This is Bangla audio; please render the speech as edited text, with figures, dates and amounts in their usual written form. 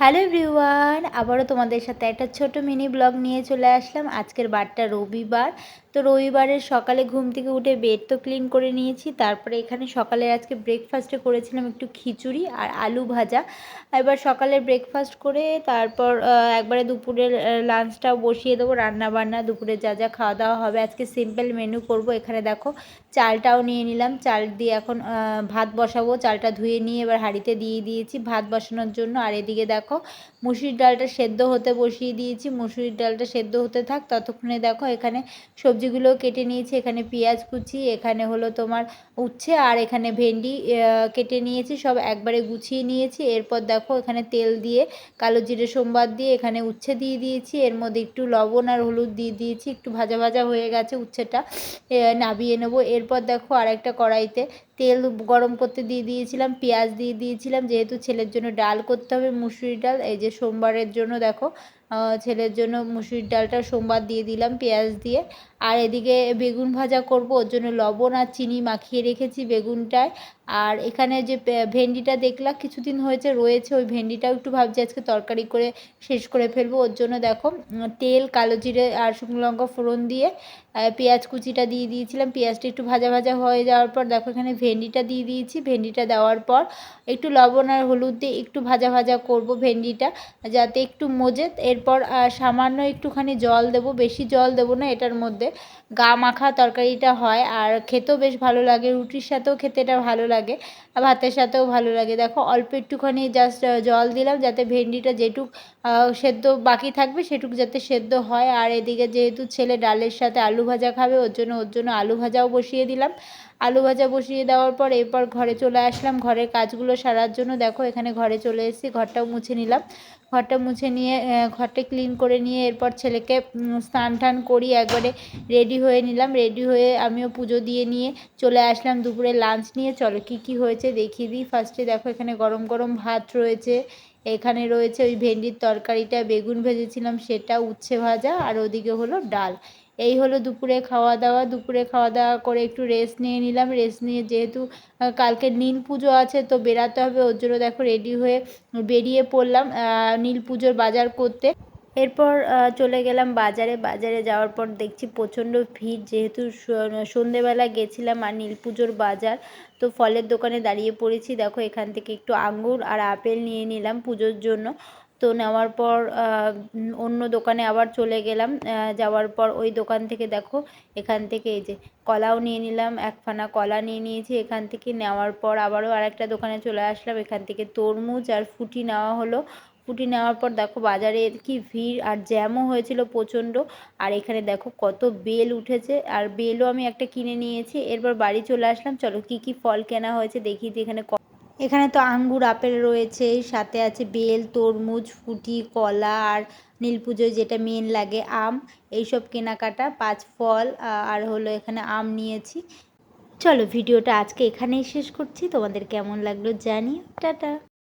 হ্যালো এভরিওয়ান, আবারও তোমাদের সাথে একটা ছোট মিনি ব্লগ নিয়ে চলে আসলাম। আজকের বারটা রবিবার। তো রবিবারের সকালে ঘুম থেকে উঠে বেড তো ক্লিন করে নিয়েছি। তারপরে এখানে সকালে আজকে ব্রেকফাস্টে করেছিলাম একটু খিচুড়ি আর আলু ভাজা। এবার সকালে ব্রেকফাস্ট করে তারপর একবারে দুপুরের লাঞ্চটাও বসিয়ে দেবো, রান্নাবান্না দুপুরে যা যা খাওয়া দাওয়া হবে। আজকে সিম্পল মেনু করব। এখানে দেখো চালটাও নিয়ে নিলাম, চাল দিয়ে এখন ভাত বসাবো। চালটা ধুয়ে নিয়ে এবার হাঁড়িতে দিয়ে দিয়েছি ভাত বসানোর জন্য। আর এদিকে দেখো মুসুরির ডালটা সেদ্ধ হতে বসিয়ে দিয়েছি। মুসুরির ডালটা সেদ্ধ হতে থাক, ততক্ষণে দেখো এখানে সবজিগুলো কেটে নিয়েছি। এখানে পেঁয়াজ কুচি, এখানে হলো তোমার উচ্ছে, আর এখানে ভেন্ডি কেটে নিয়েছি, সব একবারে গুছিয়ে নিয়েছি। এরপর দেখো এখানে তেল দিয়ে কালো জিরে সোমবার দিয়ে এখানে উচ্ছে দিয়ে দিয়েছি। এর মধ্যে একটু লবণ আর হলুদ দিয়ে দিয়েছি। একটু ভাজা ভাজা হয়ে গেছে উচ্ছেটা, নাবিয়ে নেব। এরপর দেখো আরেকটা কড়াইতে তেল গরম করতে দিয়ে দিয়েছিলাম, পেঁয়াজ দিয়ে দিয়েছিলাম, যেহেতু ছেলের জন্য ডাল করতে হবে মুসুরির ডাল। এই যে সোমবারের জন্য দেখো ছেলের জন্য মুসুরির ডালটা সোমবার দিয়ে দিলাম পেঁয়াজ দিয়ে। আর এদিকে বেগুন ভাজা করব, ওর জন্য লবণ আর চিনি মাখিয়ে রেখেছি বেগুনটায়। আর এখানে যে ভেন্ডিটা দেখলাম কিছুদিন হয়েছে রয়েছে, ওই ভেন্ডিটাও একটু ভাবছি আজকে তরকারি করে শেষ করে ফেলবো। ওর জন্য দেখো তেল, কালো জিরে আর শুকনো লঙ্কা ফোড়ন দিয়ে পেঁয়াজ কুচিটা দিয়ে দিয়েছিলাম। পেঁয়াজটা একটু ভাজা ভাজা হয়ে যাওয়ার পর দেখো এখানে ভেন্ডিটা দিয়ে দিয়েছি। ভেন্ডিটা দেওয়ার পর একটু লবণ আর হলুদ দিয়ে একটু ভাজা ভাজা করব ভেন্ডিটা, যাতে একটু মজে। এরপর সামান্য একটুখানি জল দেব, বেশি জল দেব না, এটার মধ্যে গা মাখা তরকারিটা হয় আর খেতেও বেশ ভালো লাগে। রুটির সাথেও খেতে এটা ভালো লাগে, ভাতের সাথেও ভালো লাগে। দেখো অল্প একটুখানি জাস্ট জল দিলাম, যাতে ভেন্ডিটা যেটুক সেদ্ধ বাকি থাকবে সেটুক যাতে সেদ্ধ হয়। আর এদিকে যেহেতু ছেলে ডালের সাথে আলু ভাজা খাবে, ওর জন্য আলু ভাজাও বসিয়ে দিলাম। আলু ভাজা বসিয়ে দেওয়ার পর এরপর ঘরে চলে আসলাম ঘরের কাজগুলো সারার জন্য। দেখো এখানে ঘরে চলে এসেছি, ঘরটাও মুছে নিলাম। ঘরটা মুছে নিয়ে ঘরটা ক্লিন করে নিয়ে এরপর ছেলেকে স্নান টান করি, একবারে রেডি হয়ে নিলাম। রেডি হয়ে আমিও পুজো দিয়ে নিয়ে চলে আসলাম দুপুরে লাঞ্চ নিয়ে। চলো কী কী হয়েছে দেখিয়ে দিই। ফার্স্টে দেখো এখানে গরম গরম ভাত রয়েছে, এখানে রয়েছে ওই ভেন্ডির তরকারিটা, বেগুন ভেজেছিলাম সেটা, উচ্ছে ভাজা, আর ওদিকে হলো ডাল। এই হলো দুপুরে খাওয়া দাওয়া। দুপুরে খাওয়া দাওয়া করে একটু রেস্ট নিয়ে নিলাম। রেস্ট নিয়ে যেহেতু কালকে নীল পুজো আছে তো বেরাতে হবে, ওর জন্য দেখো রেডি হয়ে বেরিয়ে পড়লাম নীল পুজোর বাজার করতে। এরপর চলে গেলাম বাজারে। বাজারে যাওয়ার পর দেখছি প্রচণ্ড ভিড়, যেহেতু সন্ধেবেলা গেছিলাম আর নীল পুজোর বাজার, তো ফলের দোকানে দাঁড়িয়ে পড়েছি। দেখো এখান থেকে একটু আঙ্গুর আর আপেল নিয়ে নিলাম পুজোর জন্য। তো নেওয়ার পর অন্য দোকানে আবার চলে গেলাম। যাওয়ার পর ওই দোকান থেকে দেখো এখান থেকে এই যে কলাও নিয়ে নিলাম, একখানা কলা নিয়ে নিয়েছি এখান থেকে। নেওয়ার পর আবারও আরেকটা দোকানে চলে আসলাম, এখান থেকে তরমুজ আর ফুটি নেওয়া হলো। ফুটি নেওয়ার পর দেখো বাজারে কি ভিড়, আর জ্যামও হয়েছিল প্রচণ্ড। আর এখানে দেখো কত বেল উঠেছে, আর বেলও আমি একটা কিনে নিয়েছি। এরপর বাড়ি চলে আসলাম। চলো কি কি ফল কেনা হয়েছে দেখিয়ে দিই। এখানে তো আঙ্গুর আপেল রয়েছে, সাথে আছে বেল, তরমুজ, ফুটি, কলা, আর নীল পুজোয় যেটা মেন লাগে আম। এইসব কেনাকাটা 5 ফল আর হলো এখানে আম নিয়েছি। চলো ভিডিওটা আজকে এখানেই শেষ করছি। তোমাদের কেমন লাগলো জানিও। টাটা।